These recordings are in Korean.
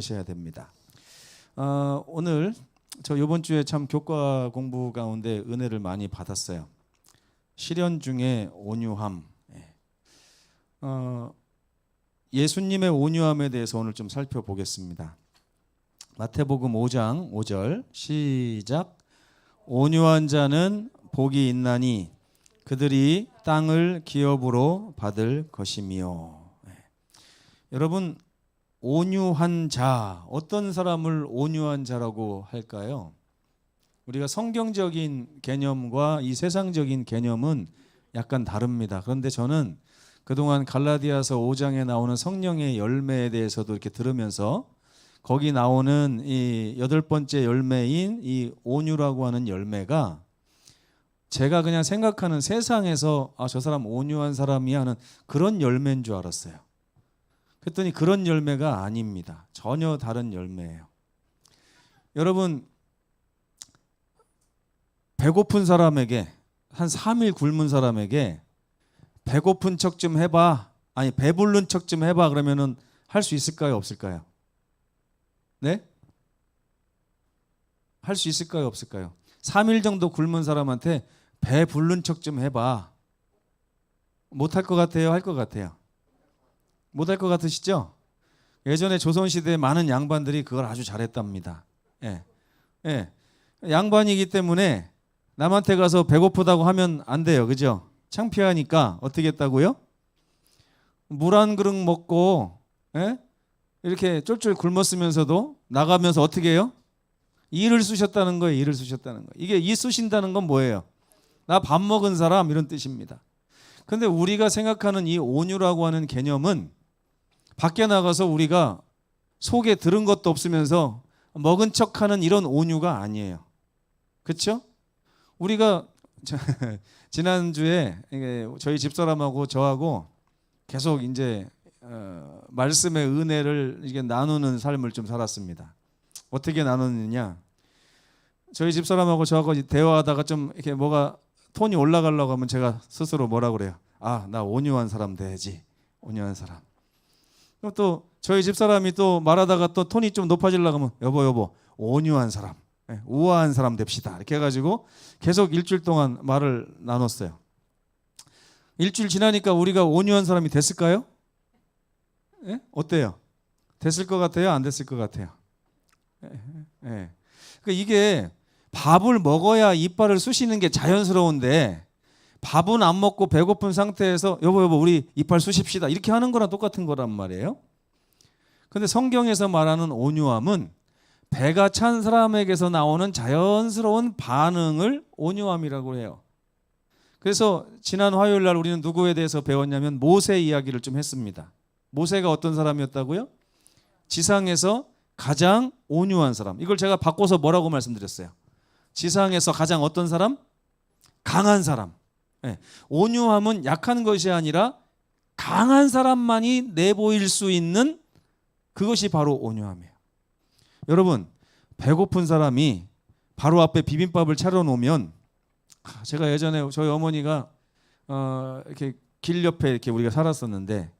하셔야 됩니다. 오늘 저 이번 주에 참 교과 공부 가운데 은혜를 많이 받았어요. 시련 중에 온유함. 예수님의 온유함에 대해서 오늘 좀 살펴보겠습니다. 마태복음 5장 5절 시작. 온유한 자는 복이 있나니 그들이 땅을 기업으로 받을 것이며. 여러분, 온유한 자, 어떤 사람을 온유한 자라고 할까요? 우리가 성경적인 개념과 이 세상적인 개념은 약간 다릅니다. 그런데 저는 그동안 갈라디아서 5장에 나오는 성령의 열매에 대해서도 이렇게 들으면서 거기 나오는 이 8번째 열매인 이 온유라고 하는 열매가 제가 그냥 생각하는 세상에서 저 사람 온유한 사람이야 하는 그런 열매인 줄 알았어요. 그랬더니 그런 열매가 아닙니다. 전혀 다른 열매예요. 여러분, 배고픈 사람에게, 한 3일 굶은 사람에게 배고픈 척 좀 해봐, 아니 배부른 척 좀 해봐 그러면은 할 수 있을까요, 없을까요? 네? 할 수 있을까요, 없을까요? 3일 정도 굶은 사람한테 배부른 척 좀 해봐. 못할 것 같아요, 할 것 같아요? 못할 것 같으시죠? 예전에 조선시대에 많은 양반들이 그걸 아주 잘했답니다. 양반이기 때문에 남한테 가서 배고프다고 하면 안 돼요. 그죠? 창피하니까 어떻게 했다고요? 물 한 그릇 먹고 이렇게 쫄쫄 굶었으면서도 나가면서 어떻게 해요? 이를 쑤셨다는 거예요. 이를 쑤셨다는 거예요. 이게 이 쑤신다는 건 뭐예요? 나 밥 먹은 사람 이런 뜻입니다. 근데 우리가 생각하는 이 온유라고 하는 개념은 밖에 나가서 우리가 속에 들은 것도 없으면서 먹은 척하는 이런 온유가 아니에요. 그렇죠? 우리가 지난주에 저희 집사람하고 저하고 계속 이제 말씀의 은혜를 이게 나누는 삶을 좀 살았습니다. 어떻게 나누느냐? 저희 집사람하고 저하고 대화하다가 좀 이렇게 뭐가 톤이 올라가려고 하면 제가 스스로 뭐라 그래요? 나 온유한 사람 돼야지. 온유한 사람. 그럼 또 저희 집사람이 또 말하다가 또 톤이 좀 높아지려고 하면 여보 온유한 사람, 우아한 사람 됩시다. 이렇게 해가지고 계속 일주일 동안 말을 나눴어요. 일주일 지나니까 우리가 온유한 사람이 됐을까요? 어때요? 됐을 것 같아요? 안 됐을 것 같아요? 그러니까 이게 밥을 먹어야 이빨을 쑤시는 게 자연스러운데 밥은 안 먹고 배고픈 상태에서 여보 우리 이빨 쑤십시다 이렇게 하는 거랑 똑같은 거란 말이에요. 근데 성경에서 말하는 온유함은 배가 찬 사람에게서 나오는 자연스러운 반응을 온유함이라고 해요. 그래서 지난 화요일 날 우리는 누구에 대해서 배웠냐면 모세 이야기를 좀 했습니다. 모세가 어떤 사람이었다고요? 지상에서 가장 온유한 사람. 이걸 제가 바꿔서 뭐라고 말씀드렸어요? 지상에서 가장 어떤 사람? 강한 사람. 온유함은 약한 것이 아니라 강한 사람만이 내보일 수 있는 그것이 바로 온유함이에요. 여러분, 배고픈 사람이 바로 앞에 비빔밥을 차려놓으면 제가 예전에 저희 어머니가 이렇게 길 옆에 이렇게 우리가 살았었는데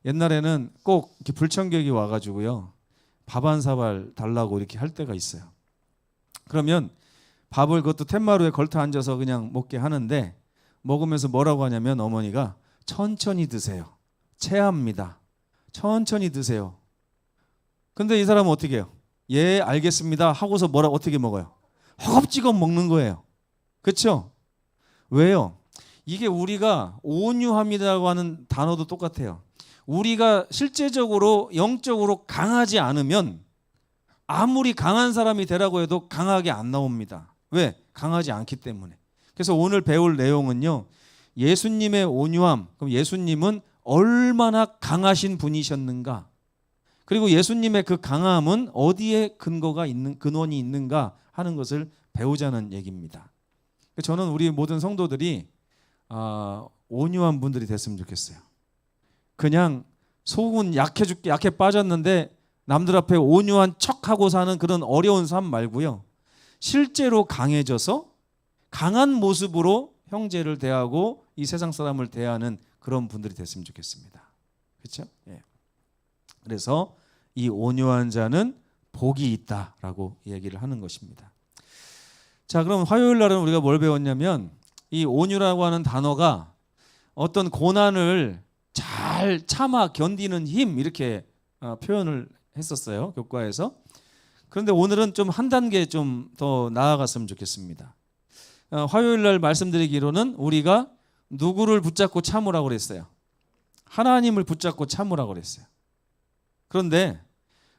옛날에는 꼭 이렇게 불청객이 와가지고요 밥 한 사발 달라고 이렇게 할 때가 있어요. 그러면 밥을 그것도 텐마루에 걸터 앉아서 그냥 먹게 하는데 먹으면서 뭐라고 하냐면 어머니가 천천히 드세요. 체합니다. 천천히 드세요. 근데 이 사람은 어떻게 해요? 예, 알겠습니다 하고서 어떻게 먹어요? 허겁지겁 먹는 거예요. 그렇죠? 왜요? 이게 우리가 온유함이라고 하는 단어도 똑같아요. 우리가 실제적으로 영적으로 강하지 않으면 아무리 강한 사람이 되라고 해도 강하게 안 나옵니다. 왜? 강하지 않기 때문에. 그래서 오늘 배울 내용은요, 예수님의 온유함. 그럼 예수님은 얼마나 강하신 분이셨는가? 그리고 예수님의 그 강함은 어디에 근원이 있는가 하는 것을 배우자는 얘기입니다. 저는 우리 모든 성도들이 온유한 분들이 됐으면 좋겠어요. 그냥 속은 약해 빠졌는데 남들 앞에 온유한 척하고 사는 그런 어려운 삶 말고요. 실제로 강해져서 강한 모습으로 형제를 대하고 이 세상 사람을 대하는 그런 분들이 됐으면 좋겠습니다. 그렇죠? 예. 그래서 이 온유한 자는 복이 있다라고 얘기를 하는 것입니다. 자, 그럼 화요일 날은 우리가 뭘 배웠냐면 이 온유라고 하는 단어가 어떤 고난을 잘 참아 견디는 힘 이렇게 표현을 했었어요, 교과에서. 그런데 오늘은 좀 한 단계 좀 더 나아갔으면 좋겠습니다. 화요일 날 말씀드리기로는 우리가 누구를 붙잡고 참으라고 그랬어요? 하나님을 붙잡고 참으라고 그랬어요. 그런데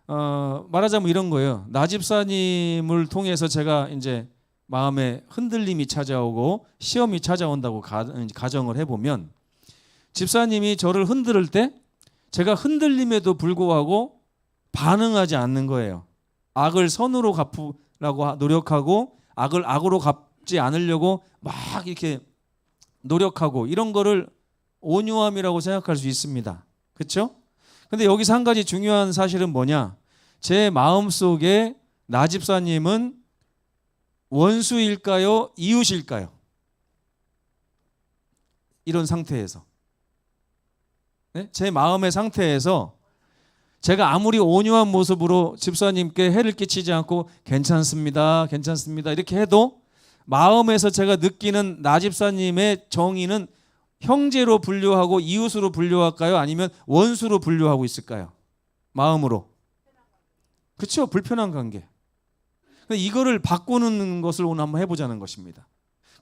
말하자면 이런 거예요. 나 집사님을 통해서 제가 이제 마음에 흔들림이 찾아오고 시험이 찾아온다고 가정을 해보면 집사님이 저를 흔들 때 제가 흔들림에도 불구하고 반응하지 않는 거예요. 악을 선으로 갚으라고 노력하고 악을 악으로 갚지 않으려고 막 이렇게 노력하고 이런 거를 온유함이라고 생각할 수 있습니다. 그렇죠? 근데 여기서 한 가지 중요한 사실은 뭐냐? 제 마음속에 나 집사님은 원수일까요? 이웃일까요? 이런 상태에서 네? 제 마음의 상태에서 제가 아무리 온유한 모습으로 집사님께 해를 끼치지 않고 괜찮습니다, 괜찮습니다 이렇게 해도 마음에서 제가 느끼는 나 집사님의 정의는 형제로 분류하고 이웃으로 분류할까요? 아니면 원수로 분류하고 있을까요? 마음으로. 그렇죠? 불편한 관계. 이거를 바꾸는 것을 오늘 한번 해보자는 것입니다.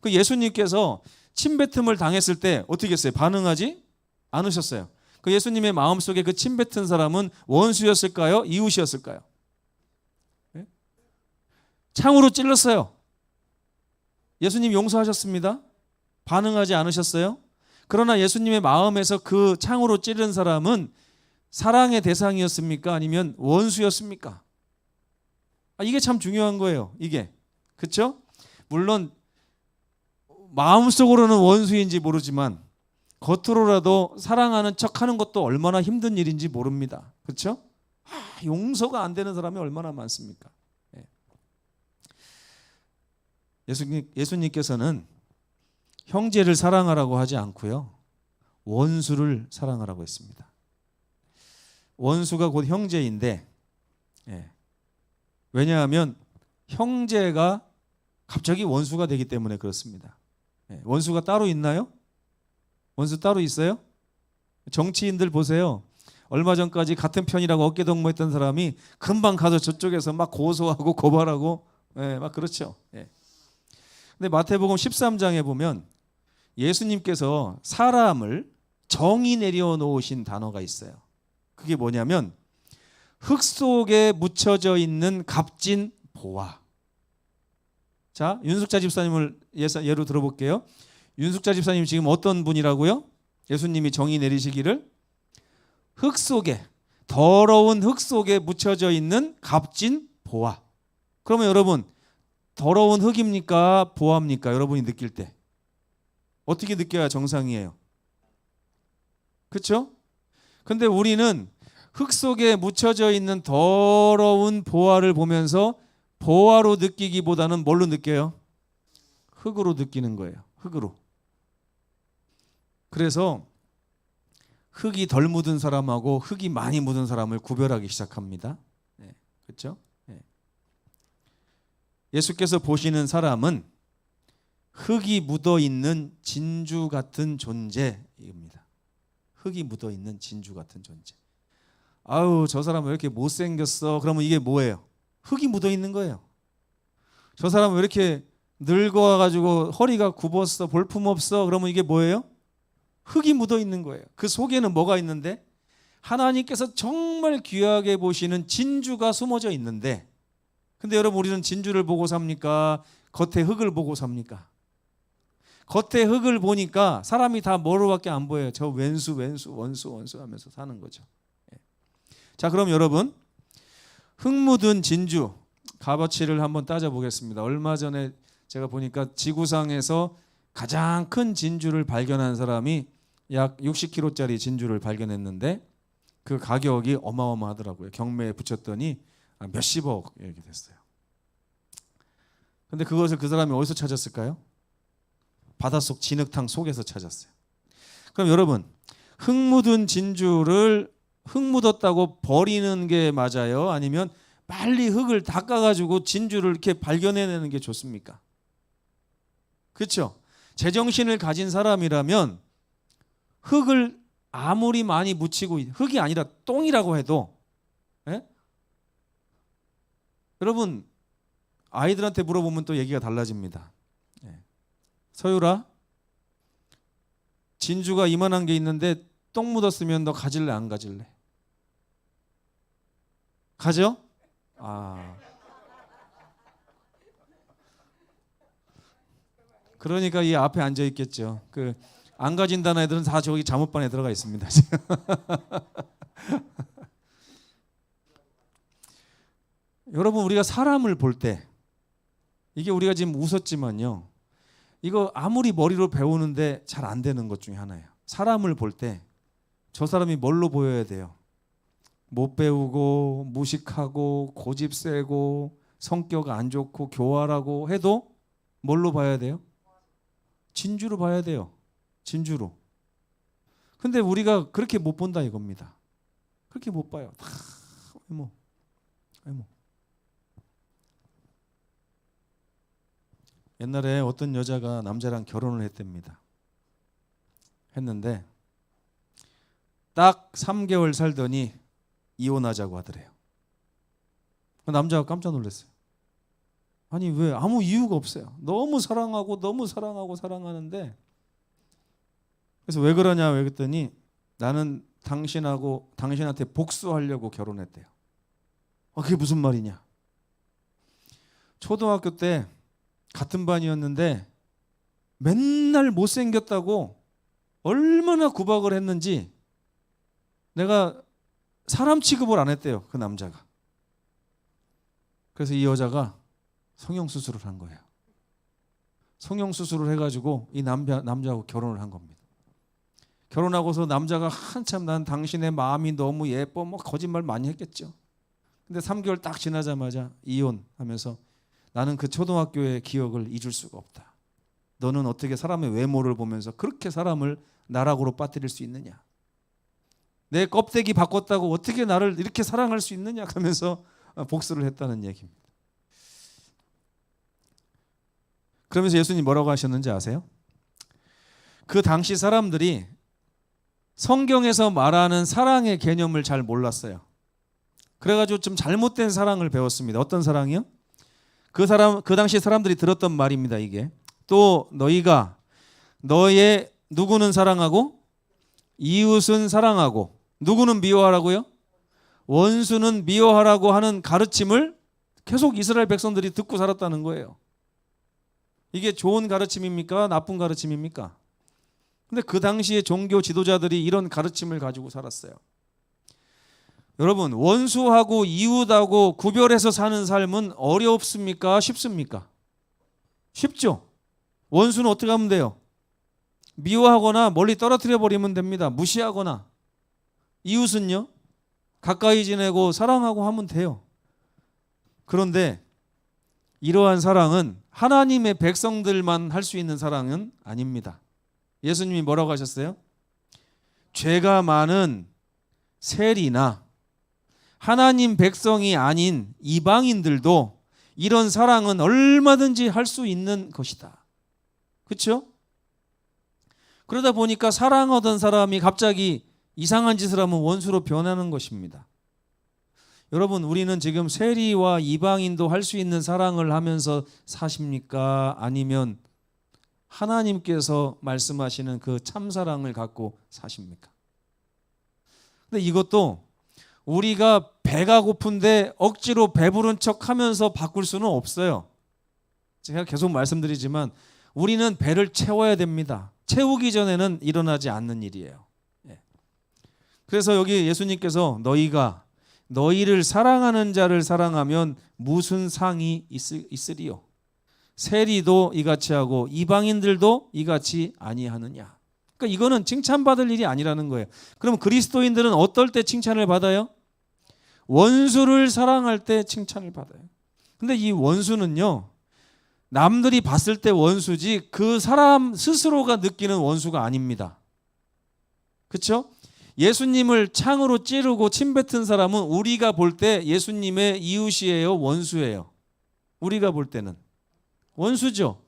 그 예수님께서 침뱉음을 당했을 때 어떻게 했어요? 반응하지 않으셨어요. 그 예수님의 마음속에 그 침뱉은 사람은 원수였을까요? 이웃이었을까요? 네? 창으로 찔렀어요. 예수님 용서하셨습니다. 반응하지 않으셨어요? 그러나 예수님의 마음에서 그 창으로 찌른 사람은 사랑의 대상이었습니까? 아니면 원수였습니까? 이게 참 중요한 거예요. 이게. 그렇죠? 물론 마음속으로는 원수인지 모르지만 겉으로라도 사랑하는 척하는 것도 얼마나 힘든 일인지 모릅니다. 그렇죠? 용서가 안 되는 사람이 얼마나 많습니까? 예수님께서는 형제를 사랑하라고 하지 않고요. 원수를 사랑하라고 했습니다. 원수가 곧 형제인데 왜냐하면 형제가 갑자기 원수가 되기 때문에 그렇습니다. 원수가 따로 있나요? 원수 따로 있어요? 정치인들 보세요. 얼마 전까지 같은 편이라고 어깨동무했던 사람이 금방 가서 저쪽에서 막 고소하고 고발하고 막 그렇죠. 근데 마태복음 13장에 보면 예수님께서 사람을 정의 내려놓으신 단어가 있어요. 그게 뭐냐면 흙 속에 묻혀져 있는 값진 보화. 자, 윤숙자 집사님을 예로 들어볼게요. 윤숙자 집사님 지금 어떤 분이라고요? 예수님이 정의 내리시기를 흙 속에 더러운 흙 속에 묻혀져 있는 값진 보화. 그러면 여러분 더러운 흙입니까? 보화입니까? 여러분이 느낄 때 어떻게 느껴야 정상이에요? 그렇죠? 근데 우리는 흙 속에 묻혀져 있는 더러운 보화를 보면서 보화로 느끼기보다는 뭘로 느껴요? 흙으로 느끼는 거예요. 흙으로. 그래서 흙이 덜 묻은 사람하고 흙이 많이 묻은 사람을 구별하기 시작합니다. 그렇죠? 예수께서 보시는 사람은 흙이 묻어 있는 진주 같은 존재입니다. 흙이 묻어 있는 진주 같은 존재. 아우, 저 사람 왜 이렇게 못생겼어? 그러면 이게 뭐예요? 흙이 묻어 있는 거예요. 저 사람 왜 이렇게 늙어가지고 허리가 굽었어? 볼품없어? 그러면 이게 뭐예요? 흙이 묻어 있는 거예요. 그 속에는 뭐가 있는데? 하나님께서 정말 귀하게 보시는 진주가 숨어져 있는데, 근데 여러분 우리는 진주를 보고 삽니까? 겉에 흙을 보고 삽니까? 겉에 흙을 보니까 사람이 다 뭐로밖에 안 보여요. 저 원수 하면서 사는 거죠. 자, 그럼 여러분 흙 묻은 진주 값어치를 한번 따져보겠습니다. 얼마 전에 제가 보니까 지구상에서 가장 큰 진주를 발견한 사람이 약 60kg짜리 진주를 발견했는데 그 가격이 어마어마하더라고요. 경매에 붙였더니 몇십억 이렇게 됐어요. 근데 그것을 그 사람이 어디서 찾았을까요? 바닷속 진흙탕 속에서 찾았어요. 그럼 여러분 흙 묻은 진주를 흙 묻었다고 버리는 게 맞아요? 아니면 빨리 흙을 닦아가지고 진주를 이렇게 발견해내는 게 좋습니까? 그렇죠? 제정신을 가진 사람이라면 흙을 아무리 많이 묻히고 흙이 아니라 똥이라고 해도 예? 여러분 아이들한테 물어보면 또 얘기가 달라집니다. 예. 서유라 진주가 이만한 게 있는데 똥 묻었으면 너 가질래 안 가질래? 가죠? 그러니까 이 앞에 앉아 있겠죠. 그 안 가진다는 애들은 다 저기 잠옷반에 들어가 있습니다. 여러분 우리가 사람을 볼 때 이게 우리가 지금 웃었지만요. 이거 아무리 머리로 배우는데 잘 안 되는 것 중에 하나예요. 사람을 볼 때 저 사람이 뭘로 보여야 돼요? 못 배우고 무식하고 고집 세고 성격 안 좋고 교활하고 해도 뭘로 봐야 돼요? 진주로 봐야 돼요. 진주로. 근데 우리가 그렇게 못 본다 이겁니다. 그렇게 못 봐요. 다 외모. 옛날에 어떤 여자가 남자랑 결혼을 했답니다. 했는데 딱 3개월 살더니 이혼하자고 하더래요. 남자가 깜짝 놀랐어요. 아니 왜 아무 이유가 없어요. 너무 사랑하고 사랑하는데 그래서 왜 그러냐 그랬더니 나는 당신한테 복수하려고 결혼했대요. 그게 무슨 말이냐. 초등학교 때 같은 반이었는데 맨날 못생겼다고 얼마나 구박을 했는지 내가 사람 취급을 안 했대요. 그 남자가. 그래서 이 여자가 성형수술을 한 거예요. 성형수술을 해가지고 이 남자하고 결혼을 한 겁니다. 결혼하고서 남자가 한참 난 당신의 마음이 너무 예뻐 뭐 거짓말 많이 했겠죠. 근데 3개월 딱 지나자마자 이혼하면서 나는 그 초등학교의 기억을 잊을 수가 없다. 너는 어떻게 사람의 외모를 보면서 그렇게 사람을 나락으로 빠뜨릴 수 있느냐. 내 껍데기 바꿨다고 어떻게 나를 이렇게 사랑할 수 있느냐 하면서 복수를 했다는 얘기입니다. 그러면서 예수님 뭐라고 하셨는지 아세요? 그 당시 사람들이 성경에서 말하는 사랑의 개념을 잘 몰랐어요. 그래가지고 좀 잘못된 사랑을 배웠습니다. 어떤 사랑이요? 그 당시 사람들이 들었던 말입니다. 이게 또 너희가 너의 누구는 사랑하고 이웃은 사랑하고 누구는 미워하라고요? 원수는 미워하라고 하는 가르침을 계속 이스라엘 백성들이 듣고 살았다는 거예요. 이게 좋은 가르침입니까? 나쁜 가르침입니까? 근데 그 당시에 종교 지도자들이 이런 가르침을 가지고 살았어요. 여러분 원수하고 이웃하고 구별해서 사는 삶은 어렵습니까? 쉽습니까? 쉽죠. 원수는 어떻게 하면 돼요? 미워하거나 멀리 떨어뜨려 버리면 됩니다. 무시하거나. 이웃은요? 가까이 지내고 사랑하고 하면 돼요. 그런데 이러한 사랑은 하나님의 백성들만 할 수 있는 사랑은 아닙니다. 예수님이 뭐라고 하셨어요? 죄가 많은 세리나 하나님 백성이 아닌 이방인들도 이런 사랑은 얼마든지 할 수 있는 것이다. 그렇죠? 그러다 보니까 사랑하던 사람이 갑자기 이상한 짓을 하면 원수로 변하는 것입니다. 여러분 우리는 지금 세리와 이방인도 할 수 있는 사랑을 하면서 사십니까? 아니면 하나님께서 말씀하시는 그 참사랑을 갖고 사십니까? 근데 이것도 우리가 배가 고픈데 억지로 배부른 척 하면서 바꿀 수는 없어요. 제가 계속 말씀드리지만 우리는 배를 채워야 됩니다. 채우기 전에는 일어나지 않는 일이에요. 그래서 여기 예수님께서 너희가 너희를 사랑하는 자를 사랑하면 무슨 상이 있으리요? 세리도 이같이 하고 이방인들도 이같이 아니하느냐. 그러니까 이거는 칭찬받을 일이 아니라는 거예요. 그럼 그리스도인들은 어떨 때 칭찬을 받아요? 원수를 사랑할 때 칭찬을 받아요. 근데 이 원수는요, 남들이 봤을 때 원수지 그 사람 스스로가 느끼는 원수가 아닙니다. 그렇죠? 예수님을 창으로 찌르고 침뱉은 사람은 우리가 볼 때 예수님의 이웃이에요, 원수예요? 우리가 볼 때는 원수죠.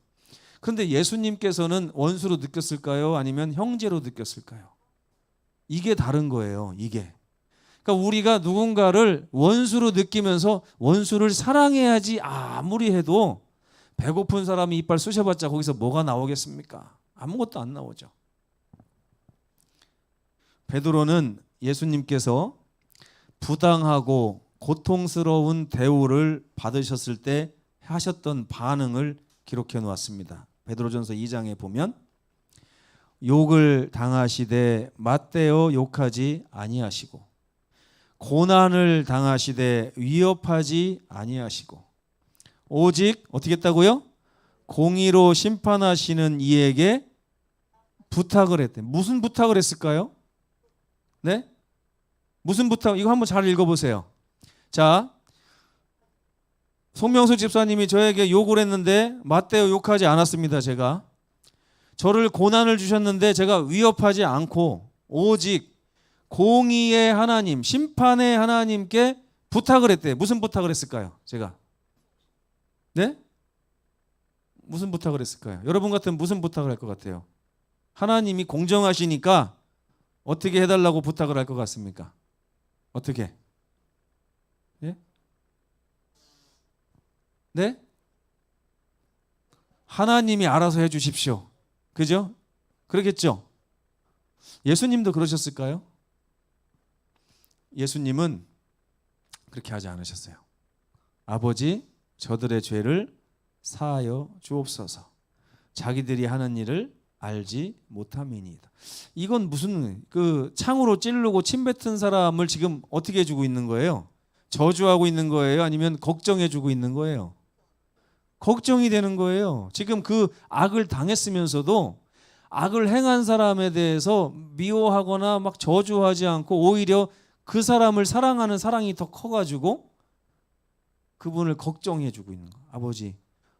그런데 예수님께서는 원수로 느꼈을까요? 아니면 형제로 느꼈을까요? 이게 다른 거예요. 이게. 그러니까 우리가 누군가를 원수로 느끼면서 원수를 사랑해야지 아무리 해도 배고픈 사람이 이빨 쑤셔봤자 거기서 뭐가 나오겠습니까? 아무것도 안 나오죠. 베드로는 예수님께서 부당하고 고통스러운 대우를 받으셨을 때 하셨던 반응을 기록해 놓았습니다. 베드로전서 2장에 보면 욕을 당하시되 맞대어 욕하지 아니하시고 고난을 당하시되 위협하지 아니하시고 오직 어떻게 했다고요? 공의로 심판하시는 이에게 부탁을 했대. 무슨 부탁을 했을까요? 네? 무슨 부탁? 이거 한번 잘 읽어보세요. 자, 송명수 집사님이 저에게 욕을 했는데 맞대어 욕하지 않았습니다. 제가 저를 고난을 주셨는데 제가 위협하지 않고 오직 공의의 하나님, 심판의 하나님께 부탁을 했대. 무슨 부탁을 했을까요? 제가 네? 무슨 부탁을 했을까요? 여러분 같으면 무슨 부탁을 할 것 같아요? 하나님이 공정하시니까 어떻게 해달라고 부탁을 할 것 같습니까? 어떻게? 예? 네? 하나님이 알아서 해주십시오. 그죠? 그러겠죠? 예수님도 그러셨을까요? 예수님은 그렇게 하지 않으셨어요. 아버지, 저들의 죄를 사하여 주옵소서. 자기들이 하는 일을 알지 못함이니이다. 이건 무슨 그 창으로 찌르고 침뱉은 사람을 지금 어떻게 해주고 있는 거예요? 저주하고 있는 거예요? 아니면 걱정해주고 있는 거예요? 걱정이 되는 거예요. 지금 그 악을 당했으면서도 악을 행한 사람에 대해서 미워하거나 막 저주하지 않고 오히려 그 사람을 사랑하는 사랑이 더 커가지고 그분을 걱정해주고 있는 거예요. 아버지,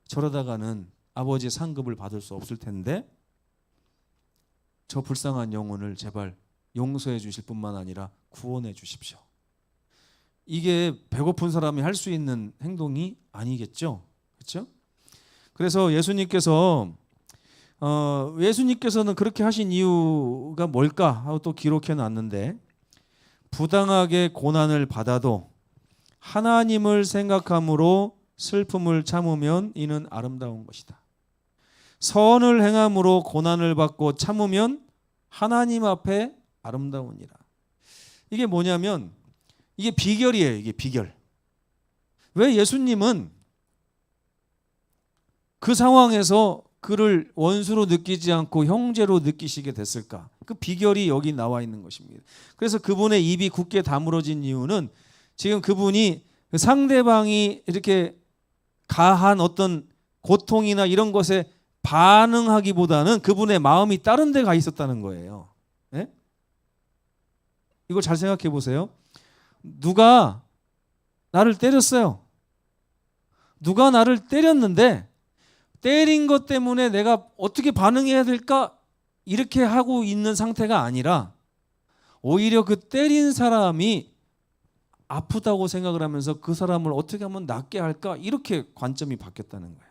저러다가는 아버지의 상급을 받을 수 없을 텐데 저 불쌍한 영혼을 제발 용서해 주실 뿐만 아니라 구원해 주십시오. 이게 배고픈 사람이 할 수 있는 행동이 아니겠죠? 그렇죠? 그래서 예수님께서는 그렇게 하신 이유가 뭘까 하고 또 기록해 놨는데 부당하게 고난을 받아도 하나님을 생각함으로 슬픔을 참으면 이는 아름다운 것이다. 선을 행함으로 고난을 받고 참으면 하나님 앞에 아름다우니라. 이게 뭐냐면 이게 비결이에요. 이게 비결. 왜 예수님은 그 상황에서 그를 원수로 느끼지 않고 형제로 느끼시게 됐을까? 그 비결이 여기 나와 있는 것입니다. 그래서 그분의 입이 굳게 다물어진 이유는 지금 그분이 상대방이 이렇게 가한 어떤 고통이나 이런 것에 반응하기보다는 그분의 마음이 다른 데 가 있었다는 거예요. 네? 이거 잘 생각해 보세요. 누가 나를 때렸어요. 누가 나를 때렸는데 때린 것 때문에 내가 어떻게 반응해야 될까? 이렇게 하고 있는 상태가 아니라 오히려 그 때린 사람이 아프다고 생각을 하면서 그 사람을 어떻게 하면 낫게 할까? 이렇게 관점이 바뀌었다는 거예요.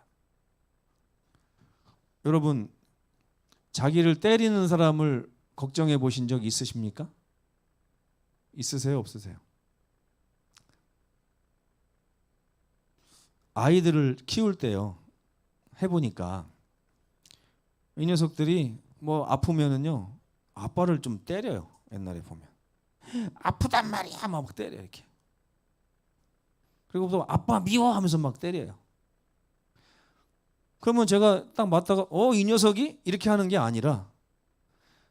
여러분, 자기를 때리는 사람을 걱정해 보신 적 있으십니까? 있으세요? 없으세요? 아이들을 키울 때요. 해보니까 이 녀석들이 뭐 아프면은요 아빠를 좀 때려요. 옛날에 보면 아프단 말이야 막 때려 이렇게. 그리고 또 아빠 미워 하면서 막 때려요. 그러면 제가 딱 맞다가 이 녀석이 이렇게 하는 게 아니라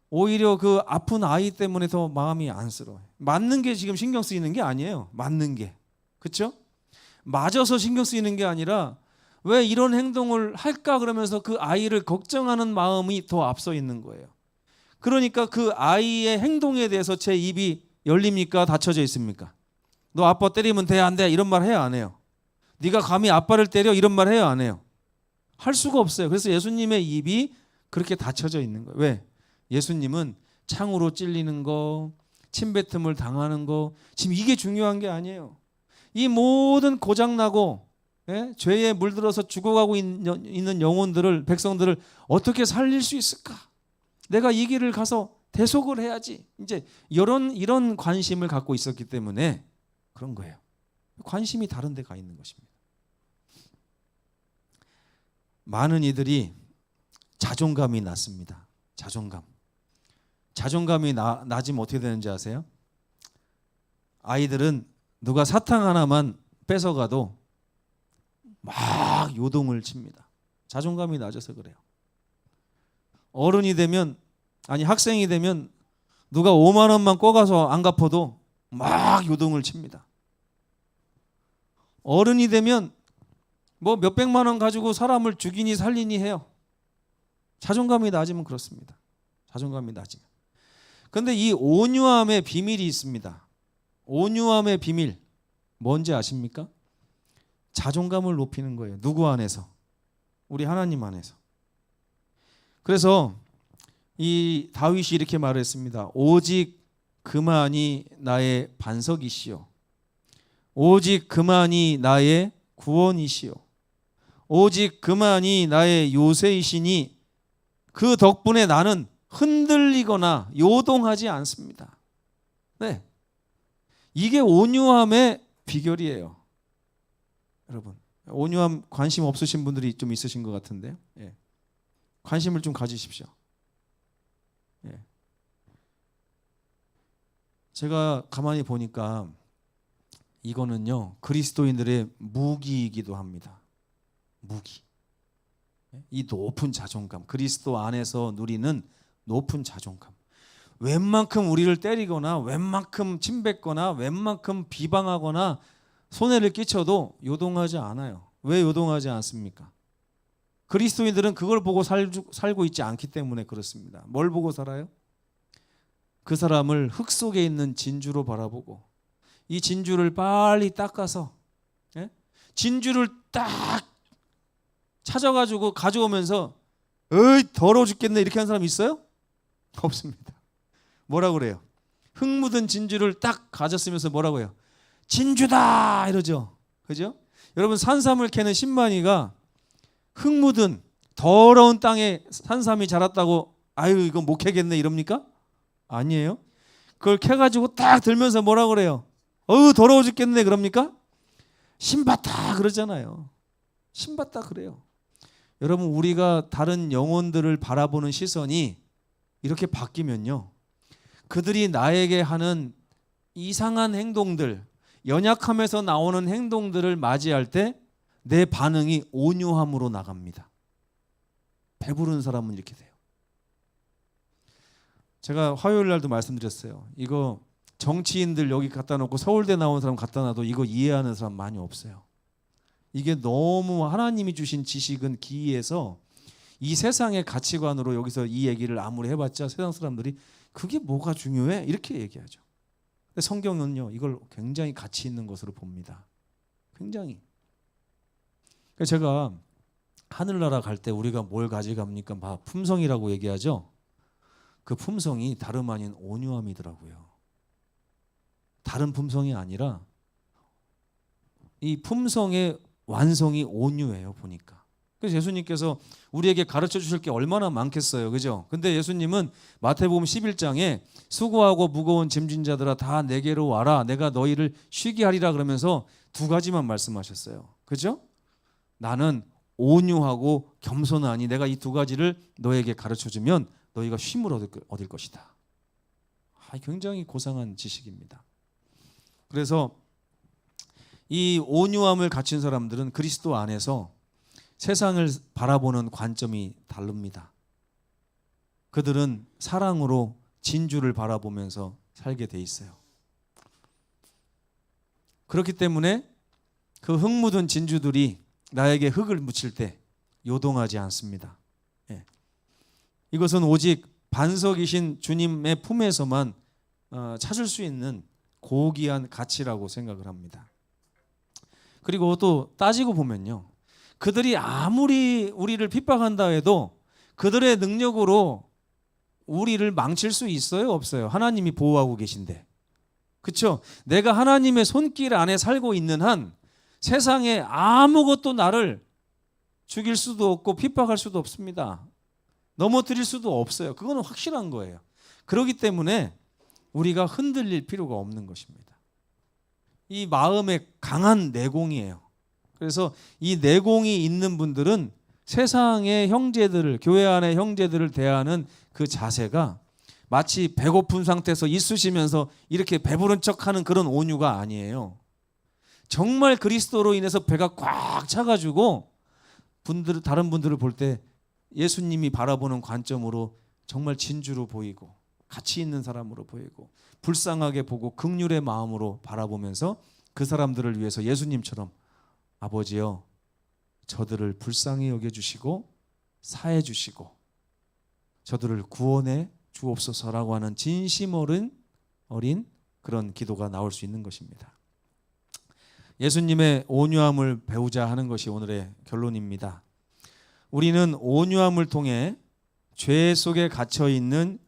오히려 그 아픈 아이 때문에 더 마음이 안쓰러워요. 맞는 게 지금 신경 쓰이는 게 아니에요. 맞는 게. 그렇죠? 맞아서 신경 쓰이는 게 아니라 왜 이런 행동을 할까 그러면서 그 아이를 걱정하는 마음이 더 앞서 있는 거예요. 그러니까 그 아이의 행동에 대해서 제 입이 열립니까? 닫혀져 있습니까? 너 아빠 때리면 돼? 안 돼? 이런 말 해요? 안 해요? 네가 감히 아빠를 때려? 이런 말 해요? 안 해요? 할 수가 없어요. 그래서 예수님의 입이 그렇게 닫혀져 있는 거예요. 왜? 예수님은 창으로 찔리는 거, 침뱉음을 당하는 거, 지금 이게 중요한 게 아니에요. 이 모든 고장나고 죄에 물들어서 죽어가고 있는 영혼들을, 백성들을 어떻게 살릴 수 있을까? 내가 이 길을 가서 대속을 해야지. 이제 이런 관심을 갖고 있었기 때문에 그런 거예요. 관심이 다른 데 가 있는 것입니다. 많은 이들이 자존감이 낮습니다. 자존감이 낮으면 어떻게 되는지 아세요? 아이들은 누가 사탕 하나만 뺏어가도 막 요동을 칩니다. 자존감이 낮아서 그래요. 어른이 되면, 아니 학생이 되면 누가 5만 원만 꿔가서 안 갚아도 막 요동을 칩니다. 어른이 되면 뭐 몇백만 원 가지고 사람을 죽이니 살리니 해요. 자존감이 낮으면 그렇습니다. 자존감이 낮으면. 그런데 이 온유함의 비밀이 있습니다. 온유함의 비밀 뭔지 아십니까? 자존감을 높이는 거예요. 누구 안에서? 우리 하나님 안에서. 그래서 이 다윗이 이렇게 말했습니다. 오직 그만이 나의 반석이시요, 오직 그만이 나의 구원이시요, 오직 그만이 나의 요새이시니 그 덕분에 나는 흔들리거나 요동하지 않습니다. 네, 이게 온유함의 비결이에요. 여러분, 온유함 관심 없으신 분들이 좀 있으신 것 같은데요. 예. 관심을 좀 가지십시오. 예. 제가 가만히 보니까 이거는요, 그리스도인들의 무기이기도 합니다. 무기. 이 높은 자존감, 그리스도 안에서 누리는 높은 자존감. 웬만큼 우리를 때리거나 웬만큼 침뱉거나 웬만큼 비방하거나 손해를 끼쳐도 요동하지 않아요. 왜 요동하지 않습니까? 그리스도인들은 그걸 보고 살고 있지 않기 때문에 그렇습니다. 뭘 보고 살아요? 그 사람을 흙 속에 있는 진주로 바라보고, 이 진주를 빨리 닦아서, 진주를 딱 찾아가지고 가져오면서 어이 더러워 죽겠네 이렇게 하는 사람 있어요? 없습니다. 뭐라고 그래요? 흙 묻은 진주를 딱 가졌으면서 뭐라고 해요? 진주다 이러죠. 그죠? 여러분, 산삼을 캐는 신만이가 흙 묻은 더러운 땅에 산삼이 자랐다고 아유 이건 못 캐겠네 이럽니까? 아니에요. 그걸 캐가지고 딱 들면서 뭐라고 그래요? 어우 더러워 죽겠네 그럽니까? 신봤다 그러잖아요. 신봤다 그래요. 여러분, 우리가 다른 영혼들을 바라보는 시선이 이렇게 바뀌면요, 그들이 나에게 하는 이상한 행동들, 연약함에서 나오는 행동들을 맞이할 때 내 반응이 온유함으로 나갑니다. 배부른 사람은 이렇게 돼요. 제가 화요일 날도 말씀드렸어요. 이거 정치인들 여기 갖다 놓고 서울대 나온 사람 갖다 놔도 이거 이해하는 사람 많이 없어요. 이게 너무 하나님이 주신 지식은 기이해서 이 세상의 가치관으로 여기서 이 얘기를 아무리 해봤자 세상 사람들이 그게 뭐가 중요해? 이렇게 얘기하죠. 근데 성경은요, 이걸 굉장히 가치 있는 것으로 봅니다. 굉장히. 그래서 제가 하늘나라 갈 때 우리가 뭘 가져갑니까? 품성이라고 얘기하죠. 그 품성이 다름 아닌 온유함이더라고요. 다른 품성이 아니라 이 품성의 완성이 온유예요, 보니까. 그래서 예수님께서 우리에게 가르쳐 주실 게 얼마나 많겠어요, 그죠? 근데 예수님은 마태복음 11장에 수고하고 무거운 짐진 자들아 다 내게로 와라, 내가 너희를 쉬게 하리라 그러면서 두 가지만 말씀하셨어요, 그죠? 나는 온유하고 겸손하니 내가 이 두 가지를 너에게 가르쳐 주면 너희가 쉼을 얻을 것이다. 굉장히 고상한 지식입니다. 그래서 이 온유함을 갖춘 사람들은 그리스도 안에서 세상을 바라보는 관점이 다릅니다. 그들은 사랑으로 진주를 바라보면서 살게 돼 있어요. 그렇기 때문에 그 흙 묻은 진주들이 나에게 흙을 묻힐 때 요동하지 않습니다. 이것은 오직 반석이신 주님의 품에서만 찾을 수 있는 고귀한 가치라고 생각을 합니다. 그리고 또 따지고 보면요, 그들이 아무리 우리를 핍박한다 해도 그들의 능력으로 우리를 망칠 수 있어요, 없어요? 하나님이 보호하고 계신데. 그렇죠? 내가 하나님의 손길 안에 살고 있는 한 세상에 아무것도 나를 죽일 수도 없고 핍박할 수도 없습니다. 넘어뜨릴 수도 없어요. 그거는 확실한 거예요. 그렇기 때문에 우리가 흔들릴 필요가 없는 것입니다. 이 마음에 강한 내공이에요. 그래서 이 내공이 있는 분들은 세상의 형제들을, 교회 안의 형제들을 대하는 그 자세가 마치 배고픈 상태에서 이쑤시면서 이렇게 배부른 척하는 그런 온유가 아니에요. 정말 그리스도로 인해서 배가 꽉 차가지고 다른 분들을 볼 때 예수님이 바라보는 관점으로 정말 진주로 보이고 가치 있는 사람으로 보이고 불쌍하게 보고 긍휼의 마음으로 바라보면서 그 사람들을 위해서 예수님처럼 아버지여 저들을 불쌍히 여겨주시고 사해 주시고 저들을 구원해 주옵소서라고 하는 진심 어린 그런 기도가 나올 수 있는 것입니다. 예수님의 온유함을 배우자 하는 것이 오늘의 결론입니다. 우리는 온유함을 통해 죄 속에 갇혀 있는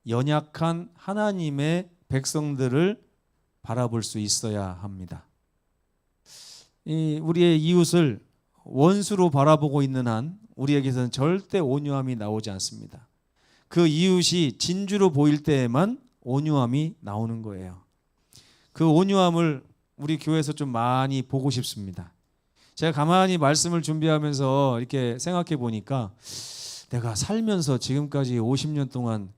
연약한 하나님의 백성들을 바라볼 수 있어야 합니다. 우리의 이웃을 원수로 바라보고 있는 한 우리에게서는 절대 온유함이 나오지 않습니다. 그 이웃이 진주로 보일 때에만 온유함이 나오는 거예요. 그 온유함을 우리 교회에서 좀 많이 보고 싶습니다. 제가 가만히 말씀을 준비하면서 이렇게 생각해 보니까 내가 살면서 지금까지 50년 동안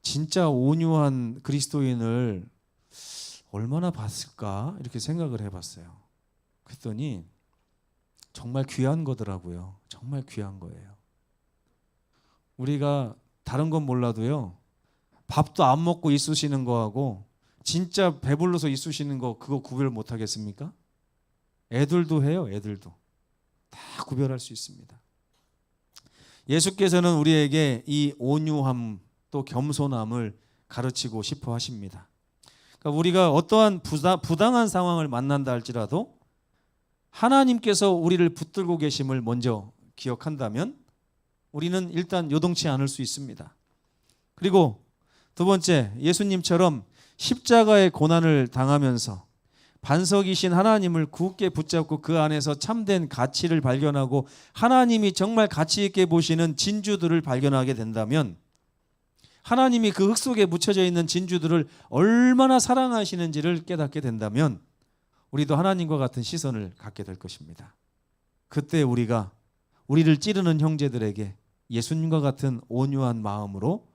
진짜 온유한 그리스도인을 얼마나 봤을까 이렇게 생각을 해봤어요. 그랬더니 정말 귀한 거더라고요. 정말 귀한 거예요. 우리가 다른 건 몰라도요, 밥도 안 먹고 있으시는 거하고 진짜 배불러서 있으시는 거 그거 구별 못 하겠습니까? 애들도 해요. 애들도 다 구별할 수 있습니다. 예수께서는 우리에게 이 온유함 또 겸손함을 가르치고 싶어 하십니다. 그러니까 우리가 어떠한 부당한 상황을 만난다 할지라도 하나님께서 우리를 붙들고 계심을 먼저 기억한다면 우리는 일단 요동치 않을 수 있습니다. 그리고 두 번째, 예수님처럼 십자가의 고난을 당하면서 반석이신 하나님을 굳게 붙잡고 그 안에서 참된 가치를 발견하고 하나님이 정말 가치 있게 보시는 진주들을 발견하게 된다면 하나님이 그 흙 속에 묻혀져 있는 진주들을 얼마나 사랑하시는지를 깨닫게 된다면 우리도 하나님과 같은 시선을 갖게 될 것입니다. 그때 우리가 우리를 찌르는 형제들에게 예수님과 같은 온유한 마음으로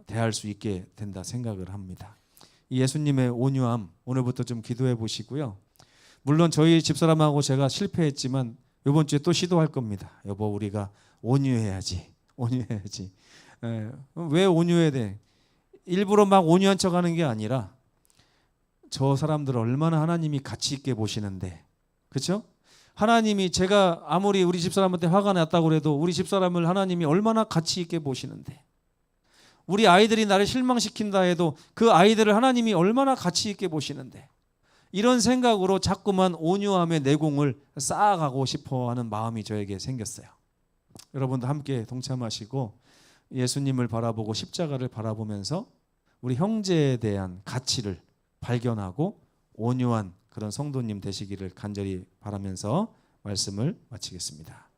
대할 수 있게 된다 생각을 합니다. 이 예수님의 온유함 오늘부터 좀 기도해 보시고요. 물론 저희 집사람하고 제가 실패했지만 이번 주에 또 시도할 겁니다. 여보 우리가 온유해야지. 왜 온유해야 돼? 일부러 막 온유한 척하는 게 아니라 저 사람들 얼마나 하나님이 가치 있게 보시는데, 그렇죠? 하나님이 제가 아무리 우리 집사람한테 화가 났다고 해도 우리 집사람을 하나님이 얼마나 가치 있게 보시는데, 우리 아이들이 나를 실망시킨다 해도 그 아이들을 하나님이 얼마나 가치 있게 보시는데, 이런 생각으로 자꾸만 온유함의 내공을 쌓아가고 싶어하는 마음이 저에게 생겼어요. 여러분도 함께 동참하시고 예수님을 바라보고 십자가를 바라보면서 우리 형제에 대한 가치를 발견하고 온유한 그런 성도님 되시기를 간절히 바라면서 말씀을 마치겠습니다.